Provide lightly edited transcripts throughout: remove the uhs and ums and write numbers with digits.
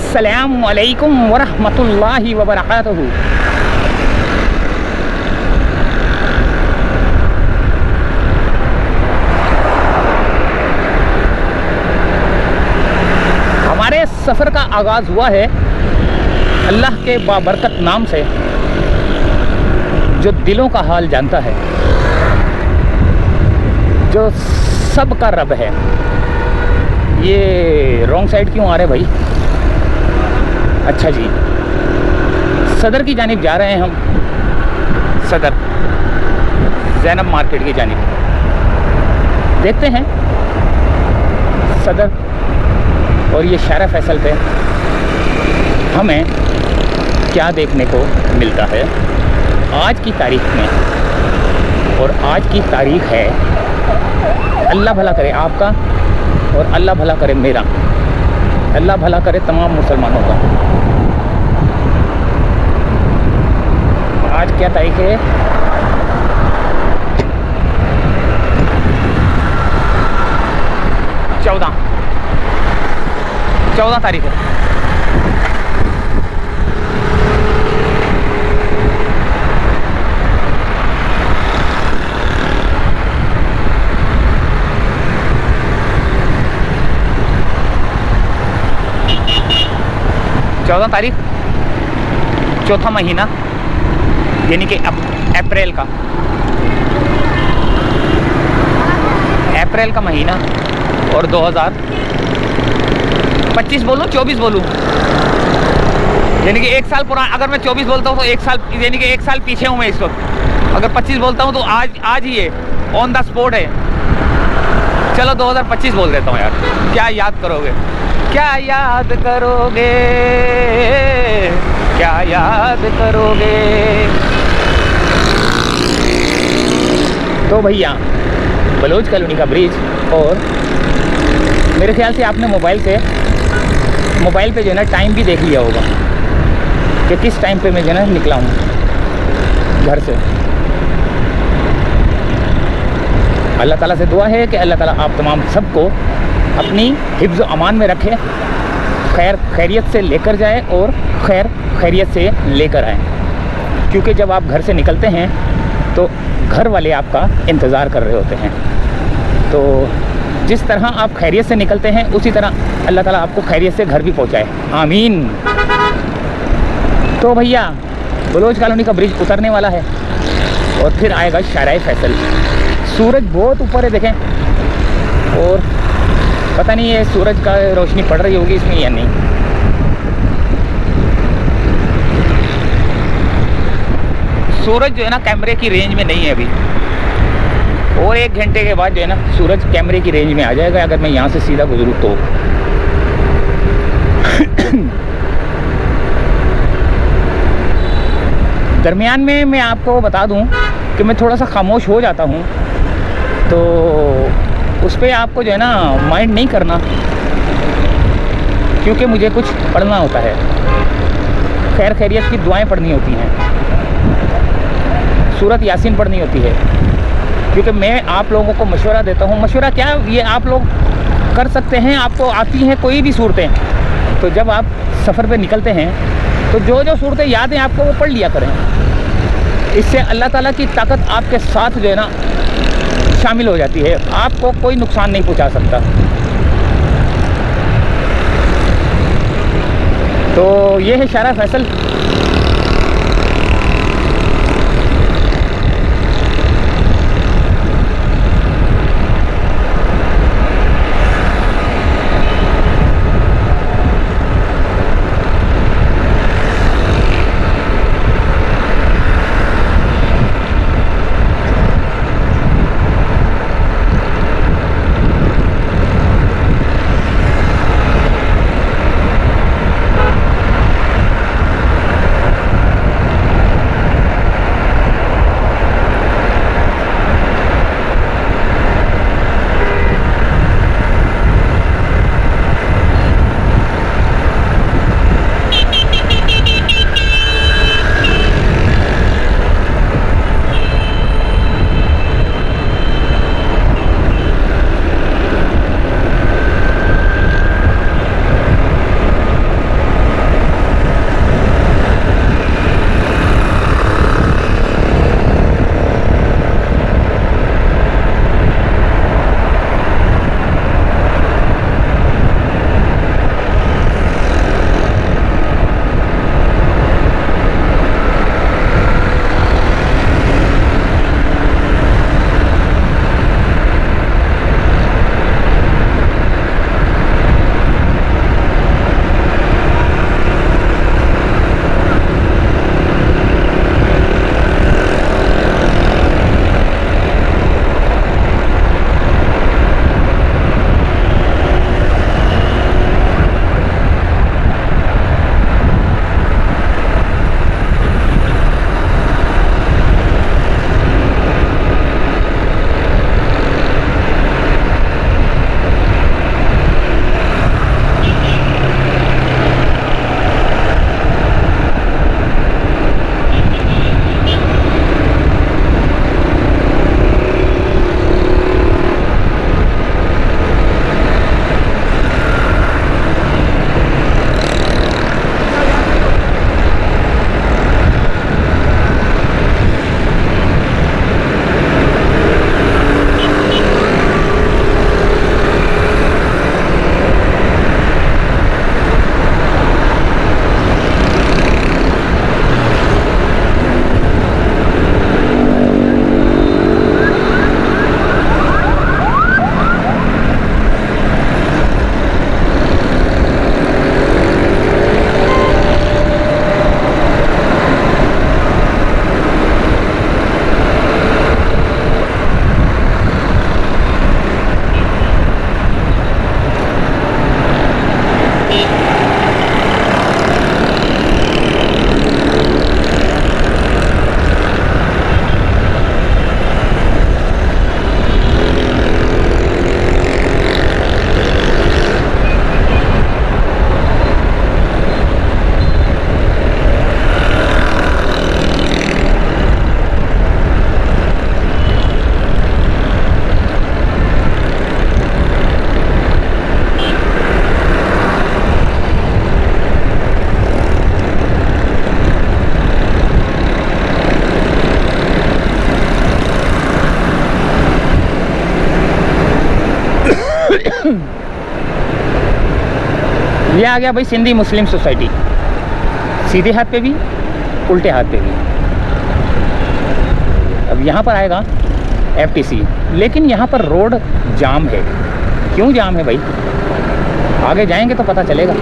अस्सलामु अलैकुम वरहमतुल्लाहि वबरकातुहू। हमारे सफ़र का आगाज़ हुआ है अल्लाह के बाबरकत नाम से, जो दिलों का हाल जानता है, जो सब का रब है। ये रॉन्ग साइड क्यों आ रहे भाई? अच्छा जी, सदर की जानिब जा रहे हैं हम, सदर ज़ैनब मार्केट की जानिब। देखते हैं सदर और ये शारा फैसल पे हमें क्या देखने को मिलता है आज की तारीख में। और आज की तारीख है, अल्लाह भला करे आपका और अल्लाह भला करे मेरा, अल्लाह भला करे तमाम मुसलमानों का। आज क्या तारीख है? चौदह तारीख है। चौदह तारीख, चौथा महीना, यानी कि अप्रैल का महीना। और 2025 बोलूँ 24 बोलूँ, यानी कि एक साल पुराना। अगर मैं 24 बोलता हूँ तो एक साल, यानी कि एक साल पीछे हूँ मैं इस वक्त। अगर 25 बोलता हूँ तो आज ही है, ऑन द स्पॉट है। चलो 2025 बोल देता हूँ यार। क्या याद करोगे, क्या याद करोगे, क्या याद करोगे। तो भैया बलोच कॉलोनी का ब्रिज, और मेरे ख्याल से आपने मोबाइल पे जो है ना टाइम भी देख लिया होगा कि किस टाइम पे मैं जो है ना निकला हूँ घर से। अल्लाह ताला से दुआ है कि अल्लाह ताला आप तमाम सबको अपनी हिफ्ज़ अमान में रखे, खैरियत से लेकर जाए और खैरियत से लेकर आए। क्योंकि जब आप घर से निकलते हैं तो घर वाले आपका इंतज़ार कर रहे होते हैं। तो जिस तरह आप खैरियत से निकलते हैं उसी तरह अल्लाह ताला आपको खैरियत से घर भी पहुंचाए, आमीन। तो भैया बलोच कॉलोनी का ब्रिज उतरने वाला है और फिर आएगा शारा फैसल। सूरज बहुत ऊपर है देखें, और पता नहीं ये सूरज का रोशनी पड़ रही होगी इसमें या नहीं। सूरज जो है ना कैमरे की रेंज में नहीं है अभी, और 1 घंटे के बाद जो है ना सूरज कैमरे की रेंज में आ जाएगा, अगर मैं यहाँ से सीधा गुजरूँ तो। दरमियान में मैं आपको बता दूं कि मैं थोड़ा सा खामोश हो जाता हूँ, तो उस पर आपको जो है ना माइंड नहीं करना, क्योंकि मुझे कुछ पढ़ना होता है, खैरियत की दुआएं पढ़नी होती हैं, सूरत यासीन पढ़नी होती है। क्योंकि मैं आप लोगों को मशवरा देता हूँ, मशवरा क्या, ये आप लोग कर सकते हैं, आपको आती हैं कोई भी सूरतें। तो जब आप सफ़र पे निकलते हैं तो जो जो सूरतें याद हैं आपको वो पढ़ लिया करें। इससे अल्लाह ताला की ताकत आपके साथ जो है ना शामिल हो जाती है, आपको कोई नुकसान नहीं पहुंचा सकता। तो ये है शारा फैसल। ये आ गया भाई सिंधी मुस्लिम सोसाइटी, सीधे हाथ पे भी उल्टे हाथ पे भी। अब यहाँ पर आएगा FTC, लेकिन यहाँ पर रोड जाम है। क्यों जाम है भाई, आगे जाएंगे तो पता चलेगा।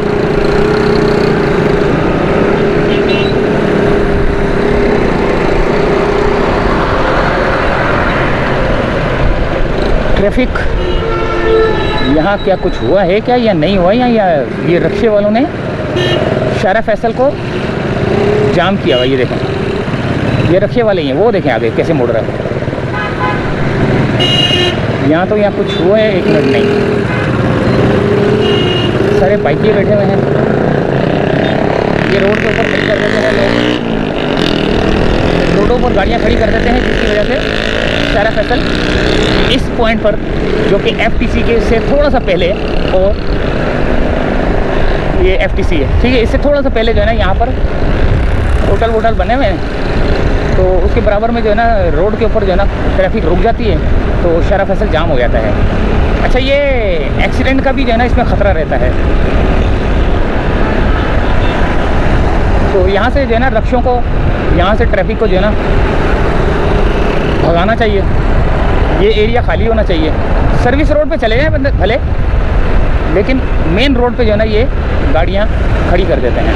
ट्रैफिक यहाँ क्या कुछ हुआ है क्या या नहीं हुआ, या ये रिक्शे वालों ने शारा फैसल को जाम किया हुआ। ये देखें, ये रिक्शे वाले ही हैं, वो देखें आगे कैसे मुड़ रहा है। यहाँ तो यहाँ कुछ हुआ है, 1 मिनट नहीं, सारे बाइकिए बैठे हुए हैं। ये रोड के ऊपर खड़ी कर देते हैं लोग, रोडों पर गाड़ियाँ खड़ी कर देते हैं, जिसकी वजह से शारा फैसल इस पॉइंट पर, जो कि FTC के से थोड़ा सा पहले, और ये FTC है, ठीक है, इससे थोड़ा सा पहले जो है ना यहाँ पर होटल वोटल बने हुए हैं, तो उसके बराबर में जो है ना रोड के ऊपर जो है ना ट्रैफिक रुक जाती है, तो शारा फैसल जाम हो जाता है। अच्छा, ये एक्सीडेंट का भी जो है ना इसमें ख़तरा रहता है, तो यहाँ से जो है ना रिक्शों को, यहाँ से ट्रैफिक को जो है ना भगाना चाहिए। ये एरिया खाली होना चाहिए। सर्विस रोड पे चले जाएं भले, लेकिन मेन रोड पे जो है ना ये गाड़ियाँ खड़ी कर देते हैं।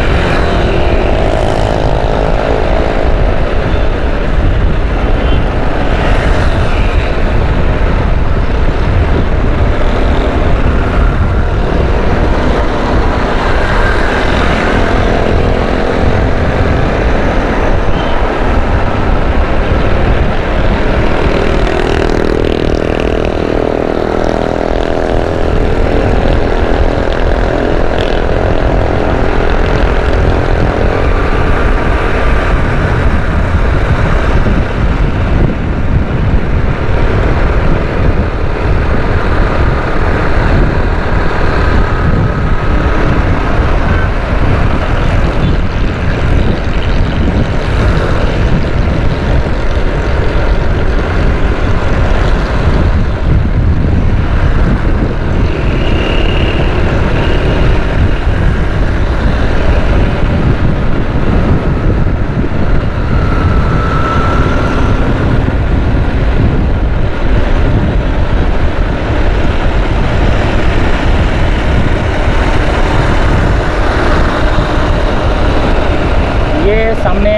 सामने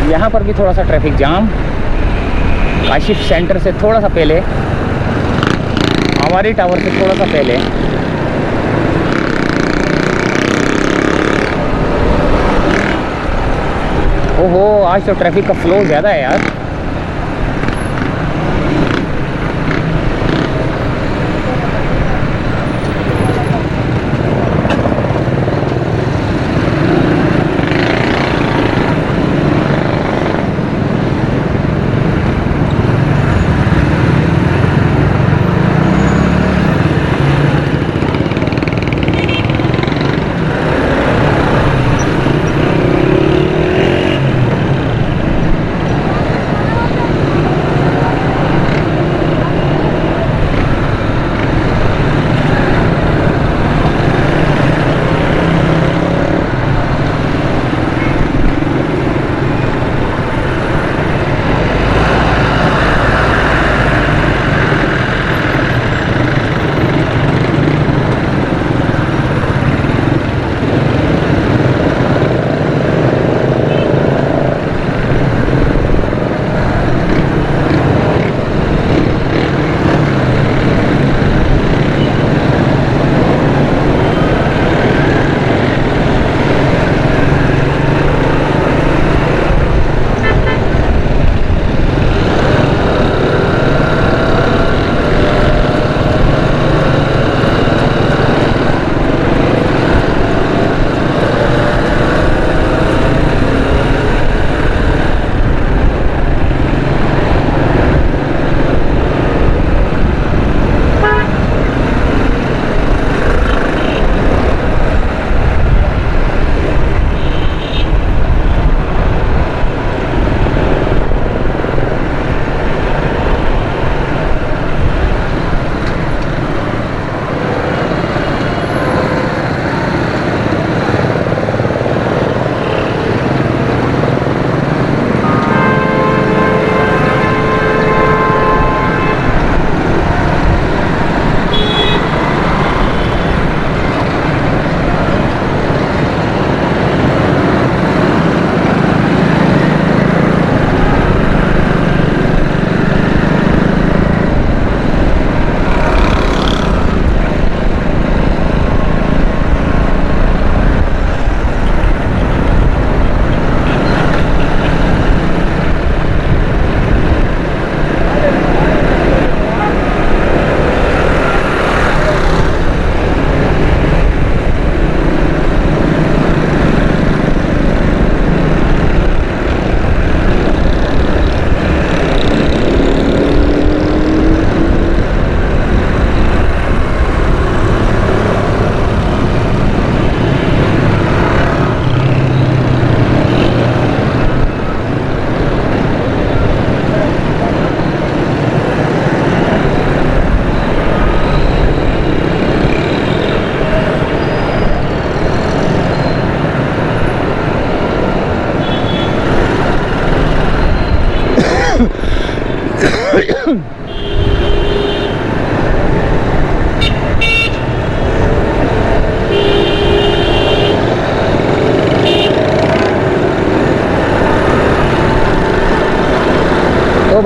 यहाँ पर भी थोड़ा सा ट्रैफिक जाम, काशिफ सेंटर से थोड़ा सा पहले, हमारी टावर से थोड़ा सा पहले। ओहो, आज तो ट्रैफिक का फ्लो ज़्यादा है यार।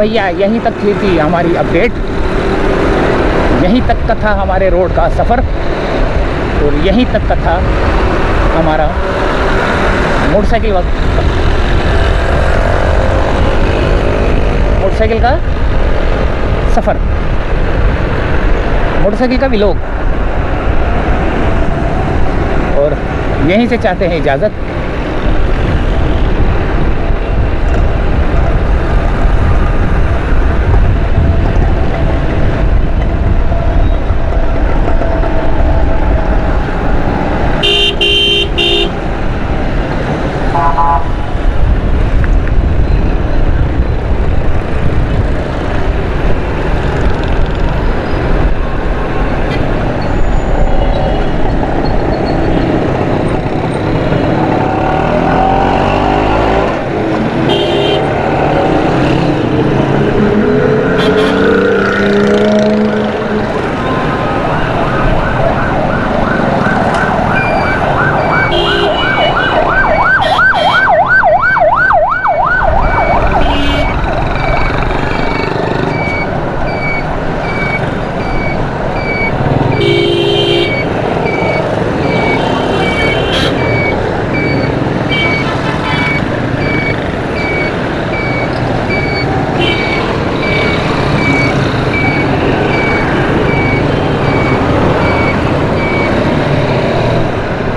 भैया यहीं तक थी हमारी अपडेट, यहीं तक का था हमारे रोड का सफ़र और यहीं तक का था हमारा मोटरसाइकिल का सफ़र, मोटरसाइकिल का व्लॉग। और यहीं से चाहते हैं इजाज़त।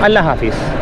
अल्लाह हाफिज़।